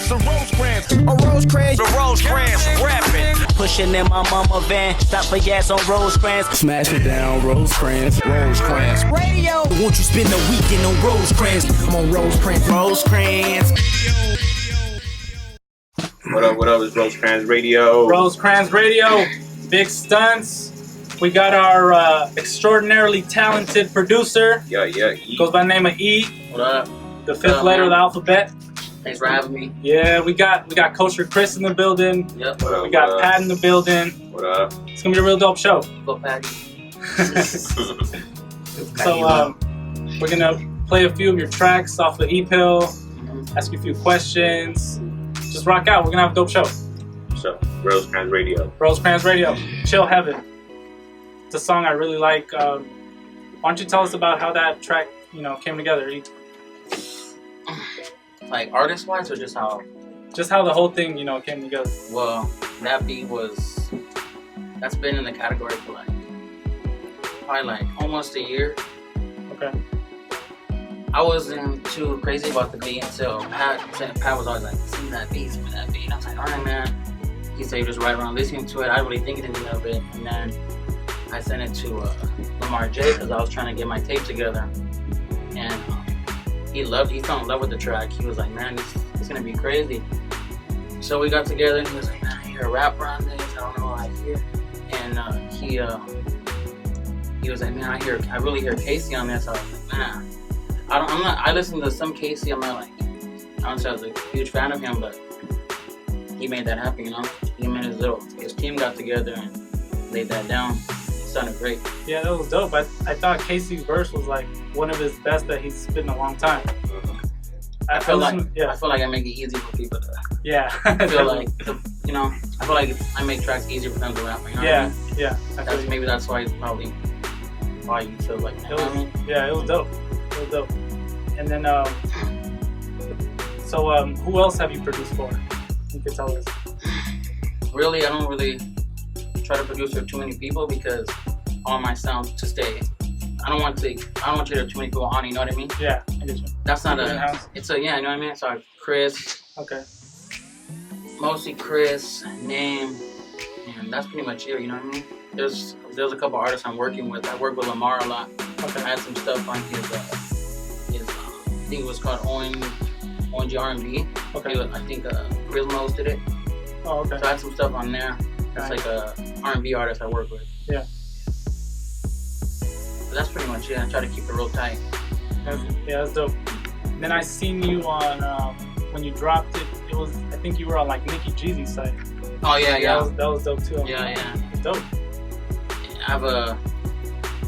The Rosecrans. A Rosecrans. The Rosecrans rapping. Pushing in my mama van. Stop for gas on Rosecrans. Smashing down Rosecrans. Rosecrans Radio. Won't you spend the weekend on Rosecrans? I'm on Rosecrans. Rosecrans. What up, it's Rosecrans Radio. Rosecrans Radio, big stunts. We got our extraordinarily talented producer. Yeah. Goes by the name of E. What up? The fifth letter of the alphabet. Thanks for having me. Yeah, we got Kosher Chris in the building. Yep. We got Pat in the building. What up? It's gonna be a real dope show. Go Patty. So we're gonna play a few of your tracks off the E-Pill, ask you a few questions. Just rock out. We're gonna have a dope show. So, Rosecrans Radio. Rosecrans Radio, Chill Heaven. It's a song I really like. Why don't you tell us about how that track, came together? Like artist-wise, or just how? Just how the whole thing, came together. Well, that beat that's been in the category for probably almost a year. Okay. I wasn't too crazy about the beat until Pat was always like, sing that beat. And I was like, all right, man. He said, you just right around listening to it. I didn't really think anything of it. And then I sent it to Lamar J because I was trying to get my tape together. And he fell in love with the track. He was like, man, it's going to be crazy. So we got together and he was like, man, I hear a rapper on this. I don't know what I hear. And he was like, man, I really hear Casey on this. I was like, man. I listen to some Casey. I'm not honestly, I was a huge fan of him, but he made that happen, Him and his team got together and laid that down. It sounded great. Yeah, that was dope. I thought Casey's verse was one of his best that he's spit in a long time. I feel like I make it easy for people to. Yeah. I feel like I feel like I make tracks easier for them to rap. You know yeah, what I mean? yeah. Maybe that's why it's probably why you feel like that. Yeah, it was dope. It was dope. And then, who else have you produced for? You can tell us. Really, I don't really try to produce for too many people because I want my sound to stay. I don't want you to have too many people on. You know what I mean? Yeah, I get you. That's not It's you know what I mean? So Chris. Okay. Mostly Chris, Name, and that's pretty much it. You know what I mean? There's a couple artists I'm working with. I work with Lamar a lot. Okay. I had some stuff on his I think it was called ONG R&B. Okay. I think Prisma hosted it. Oh, okay. So I had some stuff on there. It's like a R&B artist I work with. Yeah. But that's pretty much it. I try to keep it real tight. That's dope. Then I seen you on when you dropped it. It was I think you were on Nikki Jeezy's site. Oh yeah. That was dope too. Yeah. It's dope. I have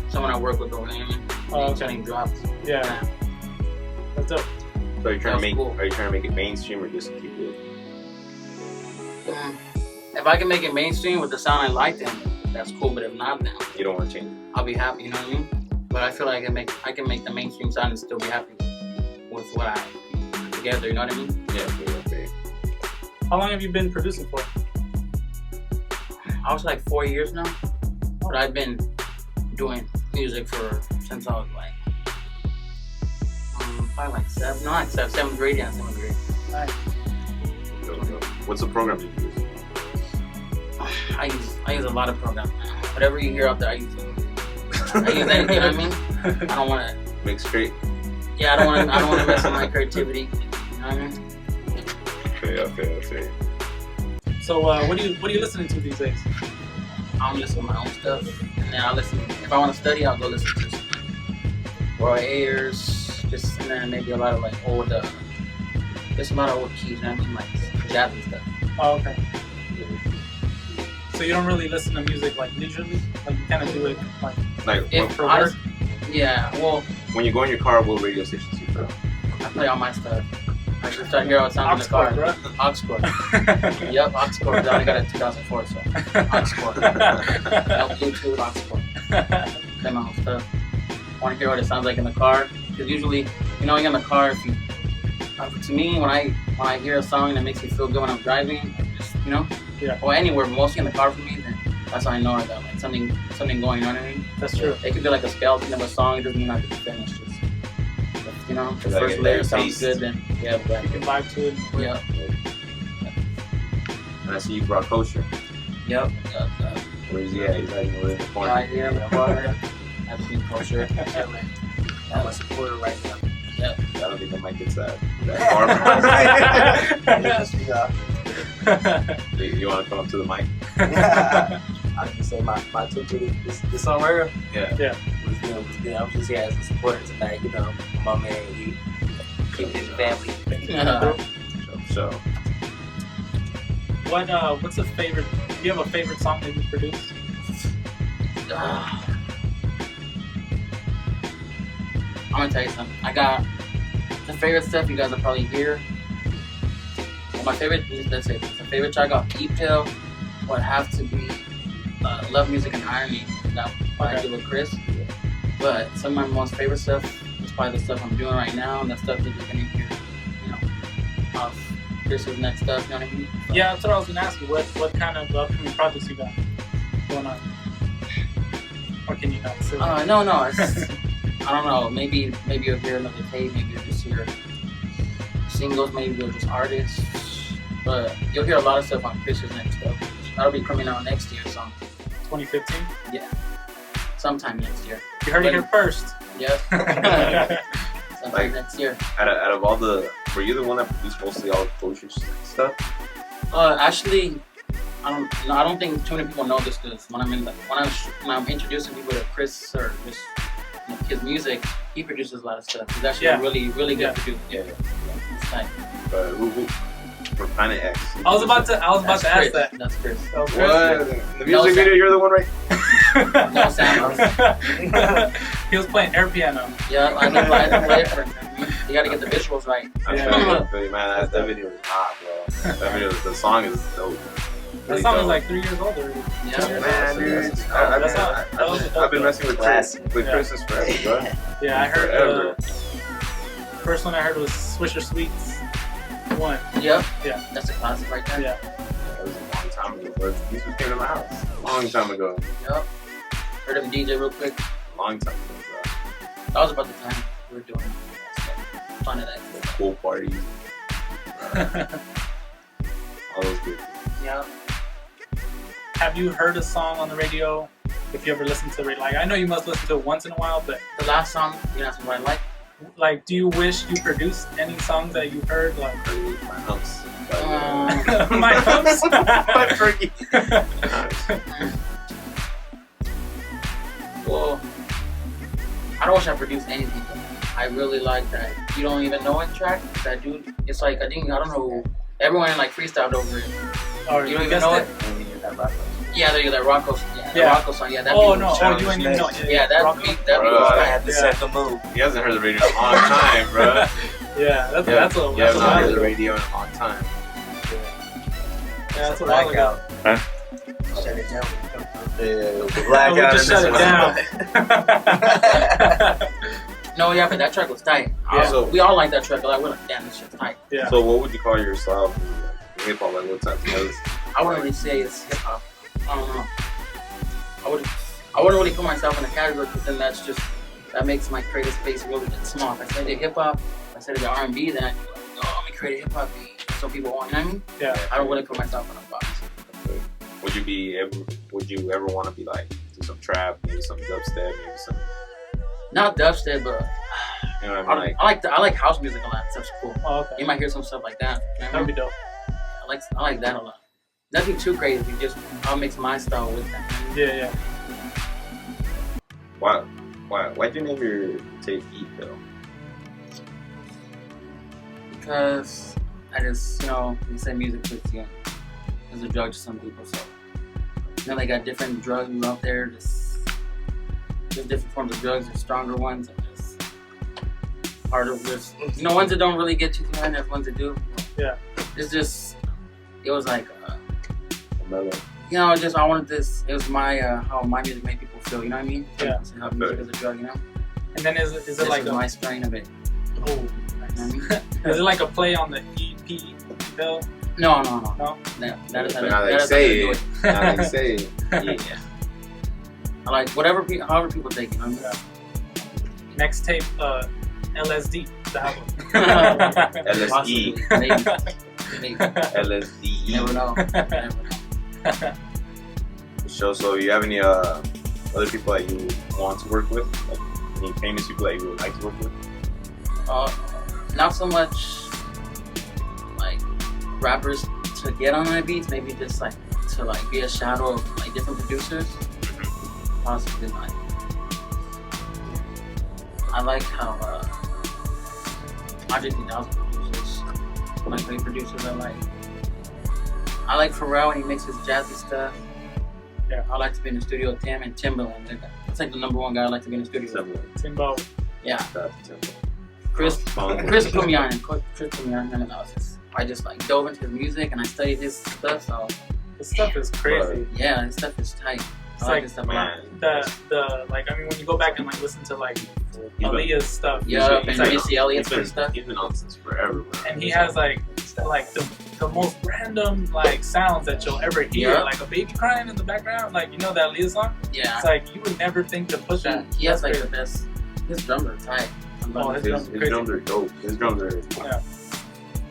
someone I work with over there. Oh, okay. He dropped. Yeah. That's dope. So are you trying to make it mainstream or just keep it? If I can make it mainstream with the sound I like, then that's cool. But if not, then You don't want to change it? I'll be happy. You know what I mean? But I feel like I can make the mainstream sound and still be happy with what I put together. You know what I mean? Yeah. How long have you been producing for? I was 4 years now, but I've been doing music since I was probably seventh grade. Yeah, seventh grade. Nice. What's the program you use? I use a lot of programs. Whatever you hear out there, I use it. I use anything. You know what I mean? I don't want to Mix straight. Yeah, I don't want to mess with my creativity. You know what I mean? Okay. So what are you listening to these days? I'm listening to my own stuff, and then if I want to study, I'll go listen to some Roy Ayers, and then maybe a lot of old, just a lot of old keys, you know what I mean, jazz and stuff. Oh, okay. So you don't really listen to music leisurely? You kind of do it for work? Yeah, well. When you go in your car, what radio stations you put? I play all my stuff. I just start hearing what sounds in the car. Aux-Cord. Yep, Aux-Cord. I only got it in 2004, so Aux-Cord. Bluetooth Aux-Cord. Play my own stuff. I want to hear what it sounds like in the car. Because usually, you're in the car, to me, when I hear a song that makes me feel good when I'm driving, Yeah. or anywhere, but mostly in the car for me, then that's how I know I got something going, you know what I mean? That's true. It could be like a skeleton of a song, it doesn't mean I have to be finished. Just You know, the Like first a layer nice sounds taste. good, then yeah, but You can vibe to it. yeah, And I see you brought Kosher. yep. Where's he at? He's hiding over in the corner. Right here in the corner. Absolute culture. I'm a supporter right now. Yep. I don't think the mic gets that far. You want to come up to the mic? I can say my two to this song right here. Yeah. Was good. I'm just here as a supporter tonight. You know, my man, you keep it in the family. So, What's a favorite? Do you have a favorite song that you produced? I'm gonna tell you something. I got the favorite stuff you guys will probably hear. Well, my favorite, let's say, the favorite track off E-Pill would have to be Love Music and Irony. That I give a Chris. But some of my most favorite stuff is probably the stuff I'm doing right now, and the stuff that you're gonna hear, you know, off Chris's next stuff. You know what I mean? Yeah, that's what I was gonna ask you. What kind of upcoming projects you got going on? Or can you not say? No. It's, I don't know. Maybe you'll hear another tape. Maybe you'll just hear singles. Maybe you'll just artists. But you'll hear a lot of stuff on Chris's next stuff. That'll be coming out next year. So 2015. yeah, sometime next year. You heard it here first. Yep. Sometime Like- next year. out of all the, were you the one that produced mostly all the Kosher stuff? Actually, I don't think too many people know this because when I'm introducing people to Chris or just his music, he produces a lot of stuff. He's actually a really good producer. Yeah. It's like, Who? For Planet X. I was about to that's ask Chris. that. That's Chris. That was What? Chris. In the music video, you're the one, right? No, Sam. He was playing air piano. Yeah, I can play it for him. You gotta get the visuals right. Yeah. But man, that video is hot, bro. That video, the song is dope. That Really song is dope. like 3 years old already. Yeah. Man, dude, I've been messing with Christmas forever, bro. Yeah, I heard Forever. the first one I heard was Swisher Sweets 1. Yep. Yeah. That's a classic right there. Yeah. That was a long time ago, bro. These was came to my house. Long time ago. Yep. Heard of a DJ real quick. Long time ago, bro. That was about the time we were doing fun of that. Cool parties. All those good. Yeah. Have you heard a song on the radio? If you ever listen to it, like I know you must listen to it once in a while, but The last song, you know, that's what I like. do you wish you produced any songs that you heard? Like My humps. my humps. My turkey. Well, I don't wish I produced anything. I really like that You Don't Even Know It track. That dude, it's like, I don't know, everyone like freestyled over it. Or You Don't Even Know It? Yeah, there you go, that Rocco, the Rocco song. Yeah, that beat was- you ain't even know. Yeah, that Rocco? beat, that beat Bro, was I fire. had to set the mood. He hasn't heard the radio in a long time, bro. Yeah, that's a You haven't heard the while. radio in a long time. Yeah, that's a while ago. Blackout. Shut it down. We Blackout. just shut it down. No, yeah, but that track was tight. Yeah. We all like that track. Like, we're like, damn, this shit's tight. Yeah. So what would you call your style? Hip hop, like what type of music? I wouldn't really say it's hip hop. I don't know. I wouldn't really put myself in a category because then that makes my creative space really small. If I said hip hop, if I said R&B, then I'd be like, oh, I'm gonna create a hip hop beat. So people want, you know what I mean? Yeah. I don't really put myself in a box. Would you ever want to be like do some trap, maybe some dubstep, maybe some, Not dubstep, but you know what I mean? I like house music a lot. Stuff's cool. Oh, okay. You might hear some stuff like that. You know what I That'd mean? be dope. I like that a lot. Nothing too crazy. Just I'll mix my style with that. Yeah. Why'd you name your tape E-Pill? Because I just, they say music puts you as a drug to some people. So, they got different drugs out there. There's different forms of drugs. There's stronger ones and there's harder. There's, ones that don't really get you through, and there's ones that do. Yeah. It was like, Mellow. I wanted this. It was my how my music made people feel. You know what I mean? Yeah. So how music is a drug. And then is This it like is my strain of it. oh, You know what I mean? is it like a play on the EP bill? No. No. That is how Now that they is how say do it. Now they say it. Yeah. I like however people take it. Next tape, LSD. the album. LSE. Possibly. Maybe. LSDE. Never know. Never know. So you have any other people that you want to work with? Like any famous people that you would like to work with? Not so much like rappers to get on my beats, maybe just like to like be a shadow of like different producers. Possibly like I like how Andre 3000 producers, like great producers. I like Pharrell when he makes his jazzy stuff. Yeah. I like to be in the studio with him and Timbaland. That's like the number one guy I like to be in the studio with. Timbo. Yeah. That's Timbo. Chris put me on and I just like dove into his music and I studied his stuff, so His stuff is crazy. yeah, his stuff is tight. It's I like his stuff a lot. The like I mean when you go back and like listen to like Aaliyah's stuff, Yeah, it's and like, Missy Elliott's and stuff. He's been on since forever, bro. and he has like the most random like sounds that you'll ever hear, Yeah. like a baby crying in the background, like you know that Aaliyah song. Yeah. It's like you would never think to put that. He has like That's the best. His drums are tight. Oh, His his His drums are dope. His drums are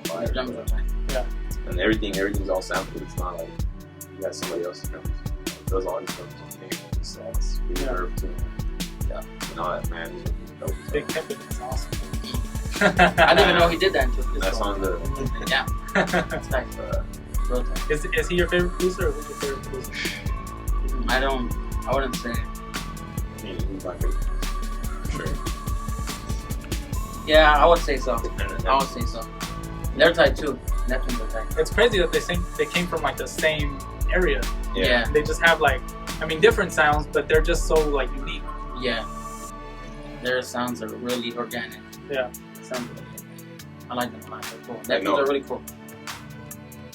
fire, drums bro. are tight. And everything's all sampled. It's not like you got somebody else's drums. He does all his drums on tape. So it's really nerve to him. Yeah. And all that, man. He's dope. Big Pimpin' is awesome. I didn't even know he did that until this That's song. on the. Yeah. It's tight. Real tight. Is he your favorite producer or who's your favorite producer? I wouldn't say. I mean, he's my favorite. For sure. Yeah, I would say so. And I would say so. They're tight too. Definitely they're tight. It's crazy that they came from like the same area. Yeah. They just have like I mean different sounds, but they're just so like unique. Yeah. Their sounds are really organic. Yeah. Sounds really organic. I like them a lot. They're cool. I know. They're really cool.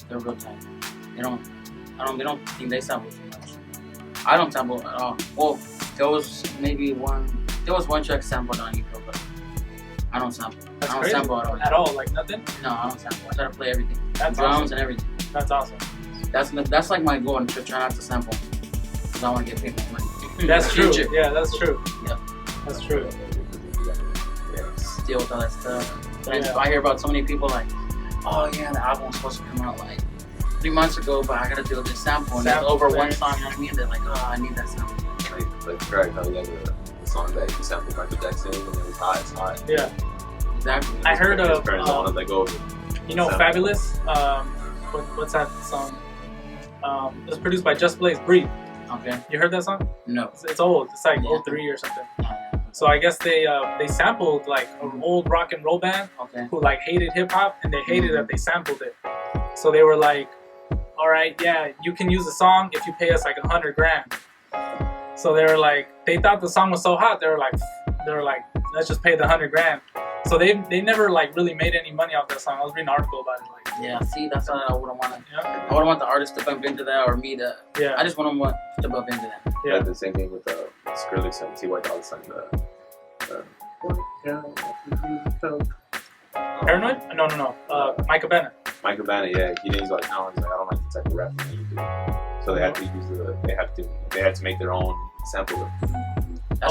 They're real tight. They don't think they sample too much. I don't sample at all. Well, there was one track sampled on YouTube, but I don't sample. That's I don't crazy. sample At all, like nothing. No, I don't sample. I try to play everything. That's Drums awesome. and everything. That's awesome. That's like my goal to try not to sample. Because I want to get paid my money. That's true. Future. Yeah, that's true. Yep. That's true. Deal with all that stuff. But Yeah. I hear about so many people like, oh yeah, the album was supposed to come out like 3 months ago, but I gotta do this sample. And Sample, over one right. song, you know what I mean? They're like, oh, I need that sample. Like Craig, how he had the song that he sampled Michael Jackson and it was hot, it's hot. Yeah. Exactly. I heard His of parents don't want to let go of it. you know Sample. Fabulous. What's that song? It was produced by Just Blaze Breathe. Okay. You heard that song? No. It's old. It's like Yeah. 03 or something. So I guess they sampled like an old rock and roll band Okay. who like hated hip hop and they hated that they sampled it. So they were like, all right, yeah, you can use the song if you pay us like $100,000. So they were like, they thought the song was so hot. They were like, let's just pay the $100,000. So they never like really made any money off that song. I was reading an article about it. Like, Yeah, see, that's what I wouldn't want to. yeah, I wouldn't want the artist to bump into that or me to. yeah, I just wouldn't want to bump into that. Yeah, yeah. the same thing with Skrillex and T.Y. Dolla $ign. Paranoid? No. Micah Bennett. Michael Bennett, yeah, he's like, no, he's like, I don't like the type of rap that you do. So they had to use they had to make their own sample. That's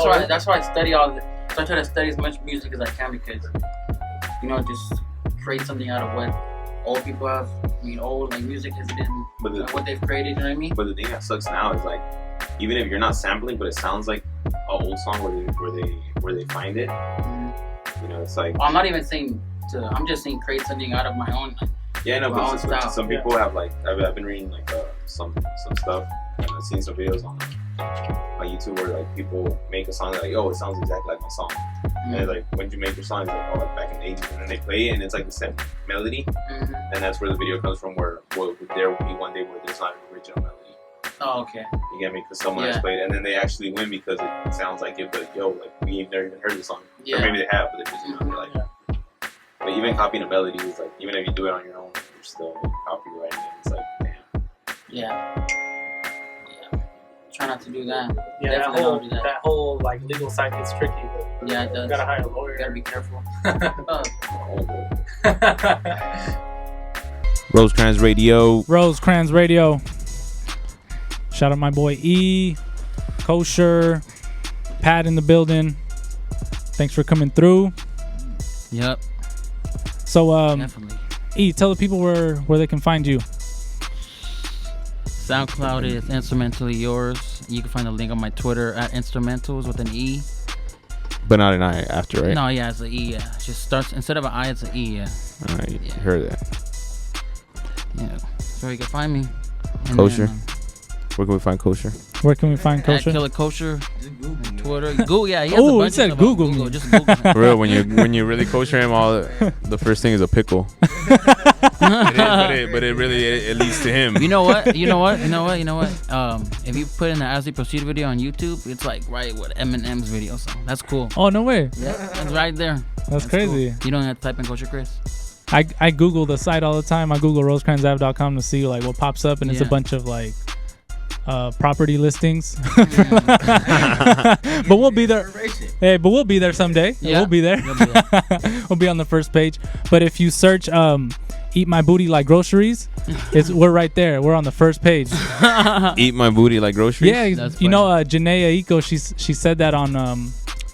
Oh, why. really? That's why I study all. So I try to study as much music as I can because, just create something out of what old people have. I mean, old like music has been But what they've created. You know what I mean? But the thing that sucks now is like, even if you're not sampling, but it sounds like an old song where they find it. It's like, I'm not even saying to. I'm just saying create something out of my own. Like, yeah, no, my own but style. some people have like, I've been reading like some stuff and I've seen some videos on YouTube where like people make a song like, oh, it sounds exactly like my song. And they're like, when did you make your song? It's like, oh, like back in the 80s. And then they play it and it's like the same melody. Mhm. And that's where the video comes from, where there will be one day where there's not an original melody. Oh, okay. You get me? Because someone Yeah. has played it, and then they actually win because it sounds like it. But yo, like we ain't never even heard the song, Yeah. or maybe they have, but they're just not like. Yeah. But even copying a melody is like, even if you do it on your own, you're still copyrighting it. It's like, damn. Yeah. Try not to do that. Yeah, Definitely don't do that. that whole like legal side gets tricky. But Yeah, it you does. gotta hire a You lawyer. gotta be careful. Rosecrans Radio. Rosecrans Radio. Shout out my boy E, Kosher, Pat in the building. Thanks for coming through. Yep. So Definitely. E, tell the people where they can find you. SoundCloud is Instrumentally Yours. You can find the link on my Twitter at Instrumentals with an E. But not an I after, right? No, yeah, it's an E. Yeah, it just starts instead of an I, it's an E. Yeah. All right, Yeah. heard that. Yeah. So you can find me. And Kosher. then, Where can we find Kosher? Where can we find at Kosher? Killer Kosher. On Twitter. Google. Yeah. He has Oh, a bunch it said of stuff on Google me. Just Google him. For real, when you really kosher him, all the first thing is a pickle. but it really it leads to him. You know what? If you put in the As We Proceed video on YouTube, it's like right with Eminem's video. So that's cool. Oh, no way. Yeah, it's right there. That's crazy. Cool. You don't have to type in Kosher Chris. I Google the site all the time. I Google rosecransav.com to see like what pops up, and it's a Yeah. bunch of like property listings. But we'll be there. Hey, but we'll be there someday. Yeah. We'll be there. You'll be there. We'll be on the first page. But if you search "Eat My Booty Like Groceries," we're right there. We're on the first page. Eat my booty like groceries. Yeah, That's you know, funny. Janae Aiko, she said that on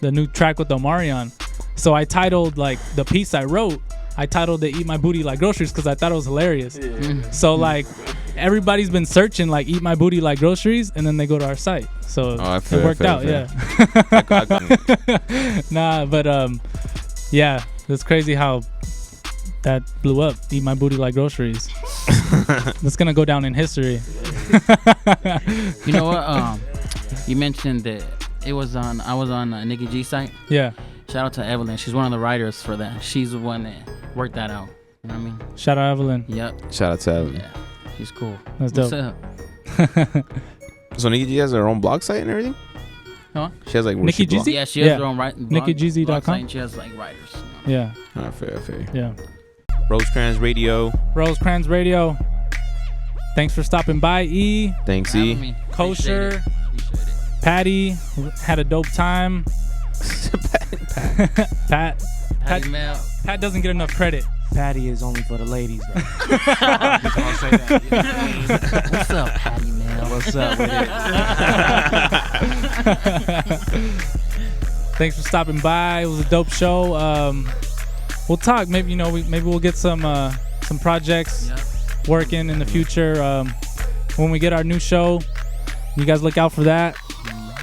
the new track with Omarion. So I titled like the piece I wrote. I titled it "Eat My Booty Like Groceries" because I thought it was hilarious. So like everybody's been searching like "Eat My Booty Like Groceries," and then they go to our site. So I feel- it worked I out. feel- Yeah. Nah, but yeah, it's crazy how that blew up. "Eat My Booty Like Groceries." That's gonna go down in history. You know what? You mentioned that I was on Nikki G's site. Yeah. Shout out to Evelyn. She's one of the writers for that. She's the one that worked that out. You know what I mean? Shout out Evelyn. Yep. Shout out to Evan. Yeah. She's cool. That's What's dope. up? So Nikki G has her own blog site and everything. Huh? She has like where Nikki she blog- G? Yeah, she has Yeah. her own blog NikkiGZ.com? site, and she has like writers. You know? Yeah. I feel. Yeah. Rosecrans Radio. Rosecrans Radio. Thanks for stopping by, E. Thanks, For having E. me. Kosher. Appreciate it. Patty had a dope time. Pat Patty Mel. Pat doesn't get enough credit. Patty is only for the ladies, though. I'll say that. What's up, Patty Mel? What's up with it? Thanks for stopping by. It was a dope show. We'll talk. Maybe maybe we'll get some projects Yep. working in the future. When we get our new show, you guys look out for that.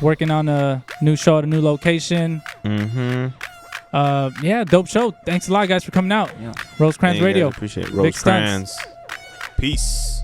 Working on a new show at a new location. Mm-hmm. Yeah, dope show. Thanks a lot, guys, for coming out. Yeah. Rosecrans Radio. Appreciate it. Big stunts. Rosecrans. Peace.